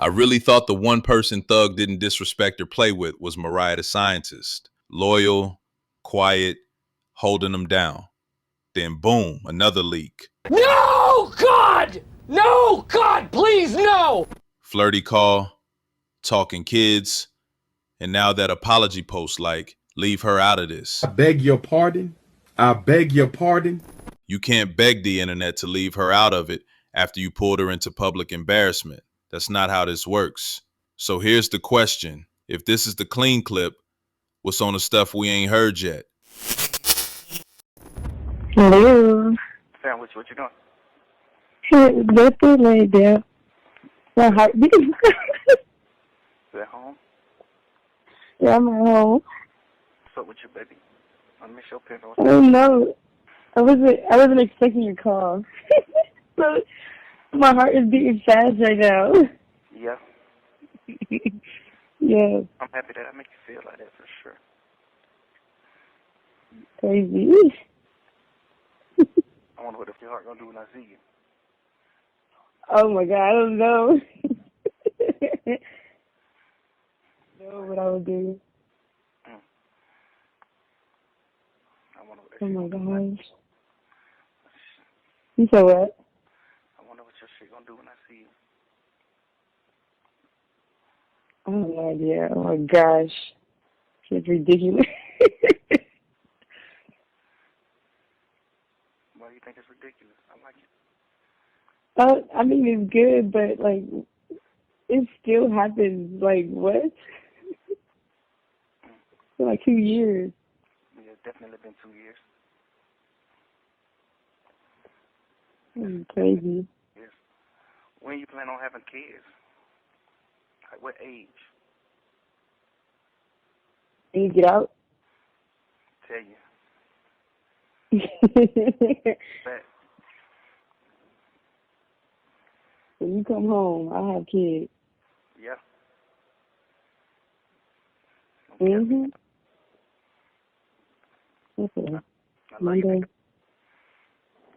I really thought the one person Thug didn't disrespect or play with was Mariah the Scientist. Loyal, quiet, holding him down. Then boom, another leak. No, God! No, God, please, no! Flirty call, talking kids, and now that apology post like, leave her out of this. I beg your pardon. I beg your pardon. You can't beg the internet to leave her out of it after you pulled her into public embarrassment. That's not how this works. So here's the question. If this is the clean clip, what's on the stuff we ain't heard yet? Hello. Sam, what you doing? Nothing like that. My heart beats. You at home? Yeah, I'm at home. What's up with you, baby? I miss your Panda. I don't know. I wasn't expecting your call. So my heart is beating fast right now. Yeah. Yeah. I'm happy that I make you feel like that for sure. Crazy. I wonder what your heart gonna do when I see you. Oh my God, I don't know. Know what I would do. I wonder what Oh my gonna gosh. You said what? I wonder what your shit gonna do when I see you. I have no idea. Oh my gosh. It's ridiculous. Why do you think it's ridiculous? I like it. I mean, it's good, but like, it still happens. Like, what? For like 2 years. Yeah, it's definitely been 2 years. Crazy. Yes. When you plan on having kids? Like what age? Can you get out? Tell you. Bet. When you come home, I have kids. Yeah. Mhm. Okay. Monday.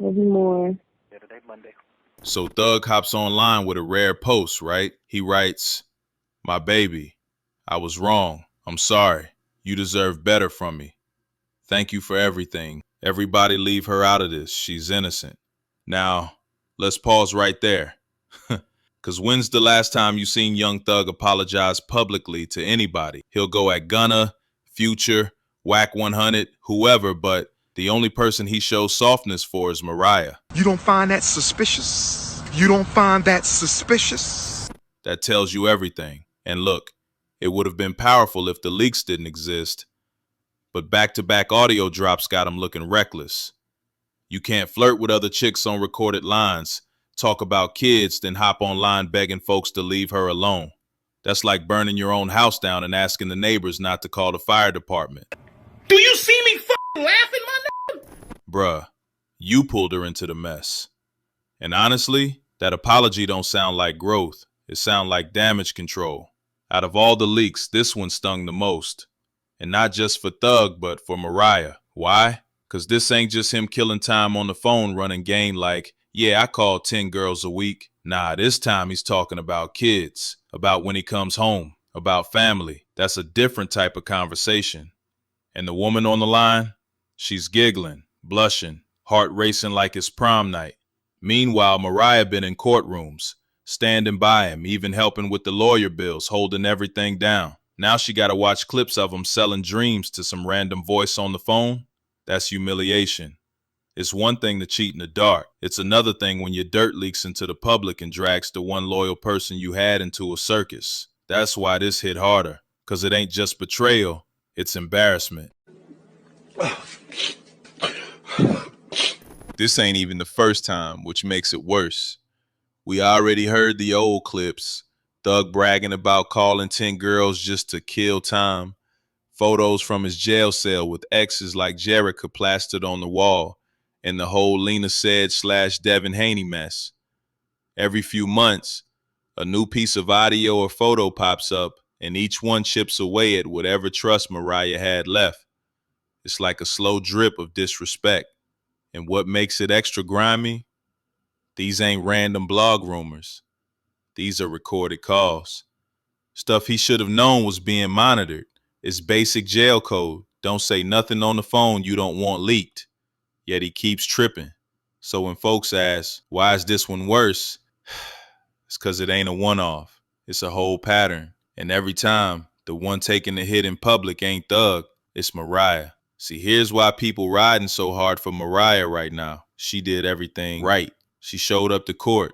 Maybe more. Yeah, today Monday. So Thug hops online with a rare post, right? He writes, "My baby, I was wrong. I'm sorry. You deserve better from me. Thank you for everything. Everybody leave her out of this. She's innocent." Now, let's pause right there. Because when's the last time you seen Young Thug apologize publicly to anybody? He'll go at Gunna, Future, Whack 100, whoever, but the only person he shows softness for is Mariah. You don't find that suspicious? You don't find that suspicious? That tells you everything. And look, it would have been powerful if the leaks didn't exist, but back-to-back audio drops got him looking reckless. You can't flirt with other chicks on recorded lines, talk about kids, then hop online begging folks to leave her alone. That's like burning your own house down and asking the neighbors not to call the fire department. Do you see me f***ing laughing, my nigga? Bruh, you pulled her into the mess. And honestly, that apology don't sound like growth. It sound like damage control. Out of all the leaks, this one stung the most. And not just for Thug, but for Mariah. Why? Because this ain't just him killing time on the phone running game like, yeah, I call 10 girls a week. Nah, this time he's talking about kids, about when he comes home, about family. That's a different type of conversation. And the woman on the line, she's giggling, blushing, heart racing like it's prom night. Meanwhile, Mariah been in courtrooms, standing by him, even helping with the lawyer bills, holding everything down. Now she got to watch clips of him selling dreams to some random voice on the phone. That's humiliation. It's one thing to cheat in the dark. It's another thing when your dirt leaks into the public and drags the one loyal person you had into a circus. That's why this hit harder, because it ain't just betrayal, it's embarrassment. This ain't even the first time, which makes it worse. We already heard the old clips. Thug bragging about calling 10 girls just to kill time. Photos from his jail cell with exes like Jerica plastered on the wall. And the whole Lena Said / Devin Haney mess. Every few months, a new piece of audio or photo pops up, and each one chips away at whatever trust Mariah had left. It's like a slow drip of disrespect. And what makes it extra grimy? These ain't random blog rumors. These are recorded calls. Stuff he should have known was being monitored. It's basic jail code. Don't say nothing on the phone you don't want leaked. Yet he keeps tripping. So when folks ask, why is this one worse? It's because it ain't a one-off. It's a whole pattern. And every time, the one taking the hit in public ain't Thug, it's Mariah. See, here's why people riding so hard for Mariah right now. She did everything right. She showed up to court.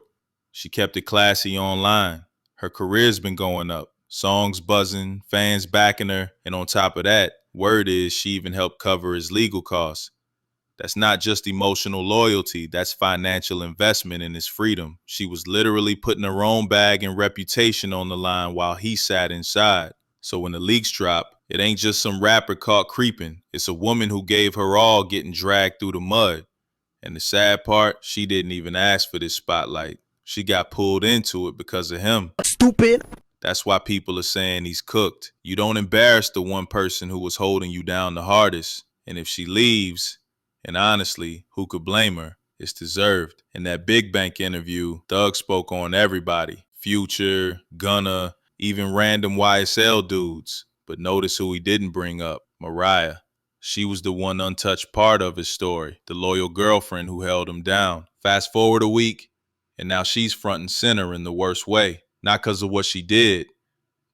She kept it classy online. Her career's been going up. Songs buzzing, fans backing her, and on top of that, word is she even helped cover his legal costs. That's not just emotional loyalty, that's financial investment in his freedom. She was literally putting her own bag and reputation on the line while he sat inside. So when the leaks drop, it ain't just some rapper caught creeping. It's a woman who gave her all getting dragged through the mud. And the sad part, she didn't even ask for this spotlight. She got pulled into it because of him. Stupid. That's why people are saying he's cooked. You don't embarrass the one person who was holding you down the hardest. And if she leaves, and honestly, who could blame her? It's deserved. In that Big Bank interview, Thug spoke on everybody. Future, Gunna, even random YSL dudes. But notice who he didn't bring up. Mariah. She was the one untouched part of his story. The loyal girlfriend who held him down. Fast forward a week, and now she's front and center in the worst way. Not because of what she did,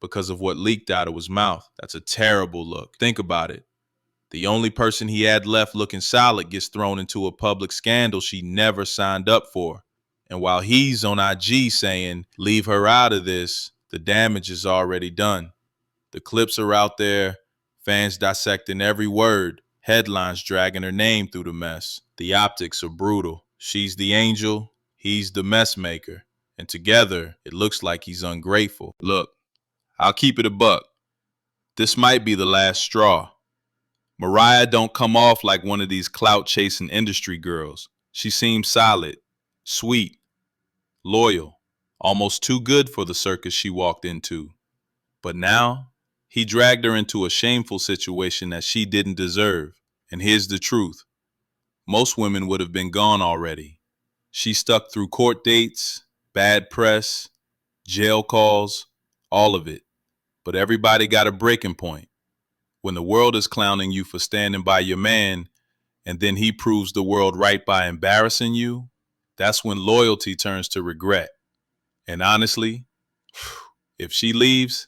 because of what leaked out of his mouth. That's a terrible look. Think about it. The only person he had left looking solid gets thrown into a public scandal she never signed up for. And while he's on IG saying, leave her out of this, the damage is already done. The clips are out there, fans dissecting every word, headlines dragging her name through the mess. The optics are brutal. She's the angel, he's the mess maker. And together, it looks like he's ungrateful. Look, I'll keep it a buck. This might be the last straw. Mariah don't come off like one of these clout-chasing industry girls. She seems solid, sweet, loyal, almost too good for the circus she walked into. But now, he dragged her into a shameful situation that she didn't deserve. And here's the truth. Most women would have been gone already. She stuck through court dates, bad press, jail calls, all of it. But everybody got a breaking point. When the world is clowning you for standing by your man, and then he proves the world right by embarrassing you, that's when loyalty turns to regret. And honestly, if she leaves,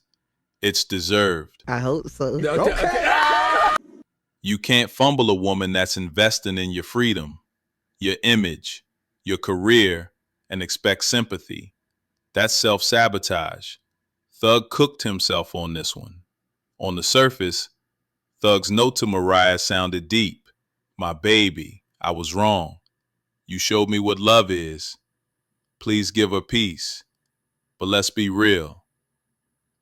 it's deserved. I hope so. You can't fumble a woman that's investing in your freedom, your image, your career, and expect sympathy. That's self-sabotage. Thug cooked himself on this one. On the surface, Thug's note to Mariah sounded deep. My baby, I was wrong. You showed me what love is. Please give her peace. But let's be real.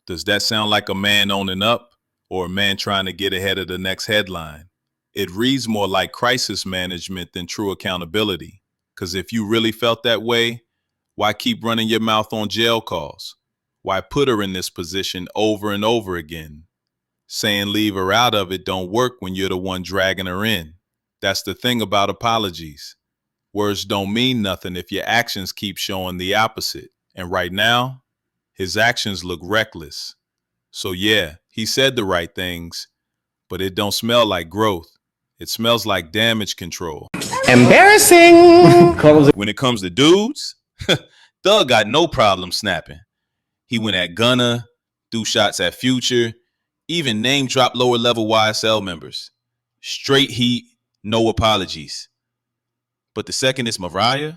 Does that sound like a man owning up or a man trying to get ahead of the next headline? It reads more like crisis management than true accountability. Because if you really felt that way, why keep running your mouth on jail calls? Why put her in this position over and over again? Saying leave her out of it don't work when you're the one dragging her in. That's the thing about apologies. Words don't mean nothing if your actions keep showing the opposite. And right now, his actions look reckless. So yeah, he said the right things, but it don't smell like growth. It smells like damage control. Embarrassing! When it comes to dudes, Thug got no problem snapping. He went at Gunna, threw shots at Future, even name drop lower level YSL members. Straight heat, no apologies. But the second it's Mariah,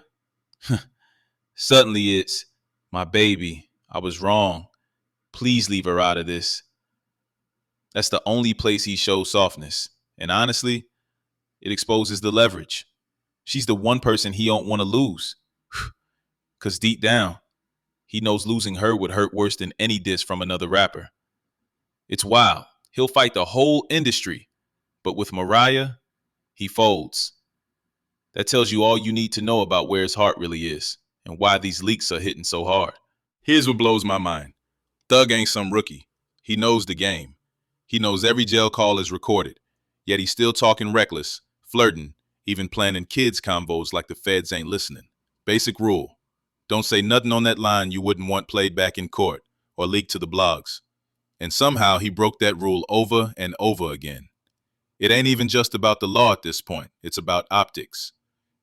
suddenly it's my baby. I was wrong. Please leave her out of this. That's the only place he shows softness. And honestly, it exposes the leverage. She's the one person he don't want to lose. Because deep down, he knows losing her would hurt worse than any diss from another rapper. It's wild. He'll fight the whole industry. But with Mariah, he folds. That tells you all you need to know about where his heart really is and why these leaks are hitting so hard. Here's what blows my mind. Thug ain't some rookie. He knows the game. He knows every jail call is recorded. Yet he's still talking reckless, flirting, even planning kids convos like the feds ain't listening. Basic rule. Don't say nothing on that line you wouldn't want played back in court or leaked to the blogs. And somehow he broke that rule over and over again. It ain't even just about the law at this point. It's about optics.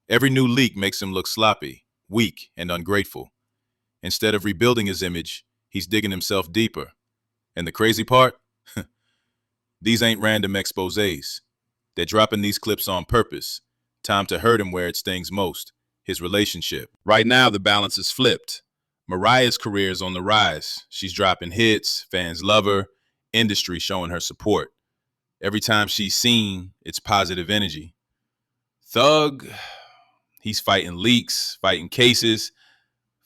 Every new leak makes him look sloppy, weak, and ungrateful. Instead of rebuilding his image, he's digging himself deeper. And the crazy part? These ain't random exposés. They're dropping these clips on purpose. Time to hurt him where it stings most. His relationship. Right now, the balance is flipped. Mariah's career is on the rise. She's dropping hits, fans love her, industry showing her support. Every time she's seen, it's positive energy. Thug, he's fighting leaks, fighting cases,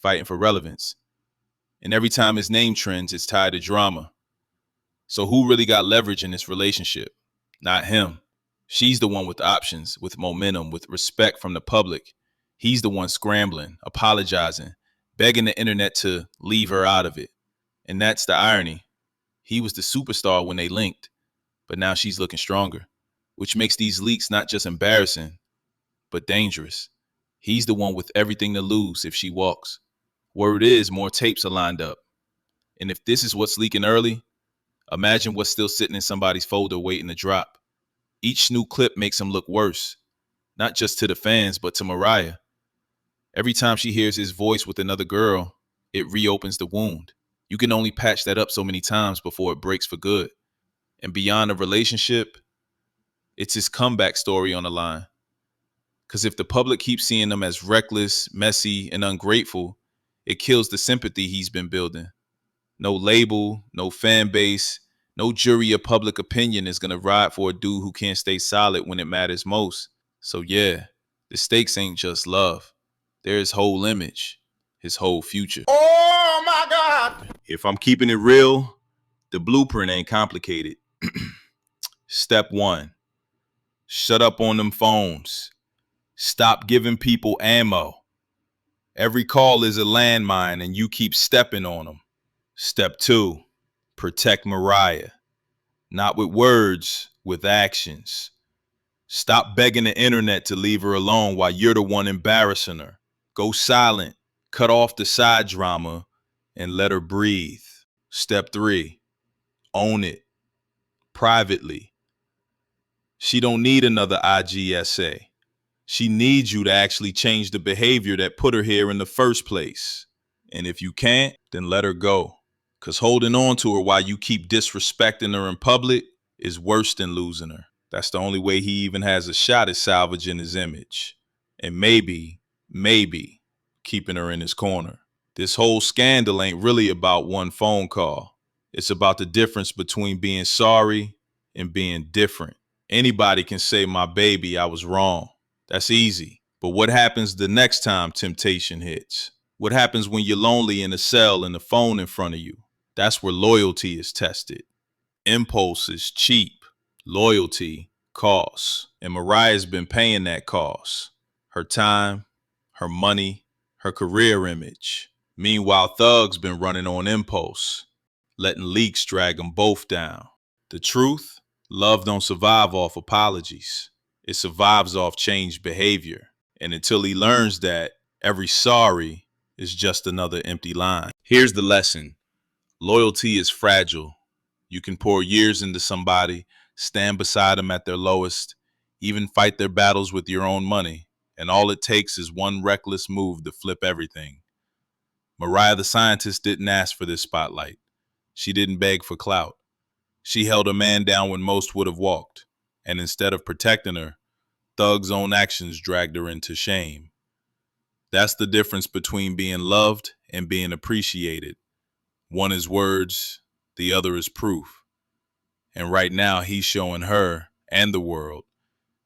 fighting for relevance. And every time his name trends, it's tied to drama. So who really got leverage in this relationship? Not him. She's the one with options, with momentum, with respect from the public. He's the one scrambling, apologizing, begging the internet to leave her out of it. And that's the irony. He was the superstar when they linked, but now she's looking stronger, which makes these leaks not just embarrassing, but dangerous. He's the one with everything to lose if she walks. Word is more tapes are lined up. And if this is what's leaking early, imagine what's still sitting in somebody's folder waiting to drop. Each new clip makes him look worse, not just to the fans, but to Mariah. Every time she hears his voice with another girl, it reopens the wound. You can only patch that up so many times before it breaks for good. And beyond a relationship, it's his comeback story on the line. Because if the public keeps seeing him as reckless, messy, and ungrateful, it kills the sympathy he's been building. No label, no fan base, no jury of public opinion is going to ride for a dude who can't stay solid when it matters most. So yeah, the stakes ain't just love. They're his whole image, his whole future. Oh my God! If I'm keeping it real, the blueprint ain't complicated. Step 1, shut up on them phones. Stop giving people ammo. Every call is a landmine and you keep stepping on them. Step 2, protect Mariah. Not with words, with actions. Stop begging the internet to leave her alone while you're the one embarrassing her. Go silent, cut off the side drama, and let her breathe. Step 3, own it. Privately. She don't need another IG essay. She needs you to actually change the behavior that put her here in the first place. And if you can't, then let her go. Because holding on to her while you keep disrespecting her in public is worse than losing her. That's the only way he even has a shot at salvaging his image. And maybe keeping her in his corner. This whole scandal ain't really about one phone call. It's about the difference between being sorry and being different. Anybody can say, my baby, I was wrong. That's easy. But what happens the next time temptation hits? What happens when you're lonely in a cell and the phone in front of you? That's where loyalty is tested. Impulse is cheap. Loyalty costs. And Mariah's been paying that cost. Her time, her money, her career image. Meanwhile, Thug's been running on impulse, letting leaks drag them both down. The truth? Love don't survive off apologies. It survives off changed behavior. And until he learns that, every sorry is just another empty line. Here's the lesson. Loyalty is fragile. You can pour years into somebody, stand beside them at their lowest, even fight their battles with your own money. And all it takes is one reckless move to flip everything. Mariah the Scientist didn't ask for this spotlight. She didn't beg for clout. She held a man down when most would have walked. And instead of protecting her, Thug's own actions dragged her into shame. That's the difference between being loved and being appreciated. One is words, the other is proof. And right now he's showing her and the world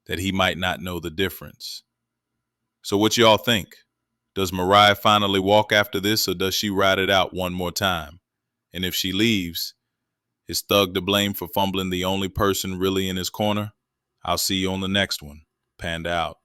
that he might not know the difference. So what y'all think? Does Mariah finally walk after this, or does she ride it out one more time? And if she leaves, is Thug to blame for fumbling the only person really in his corner? I'll see you on the next one. Panda out.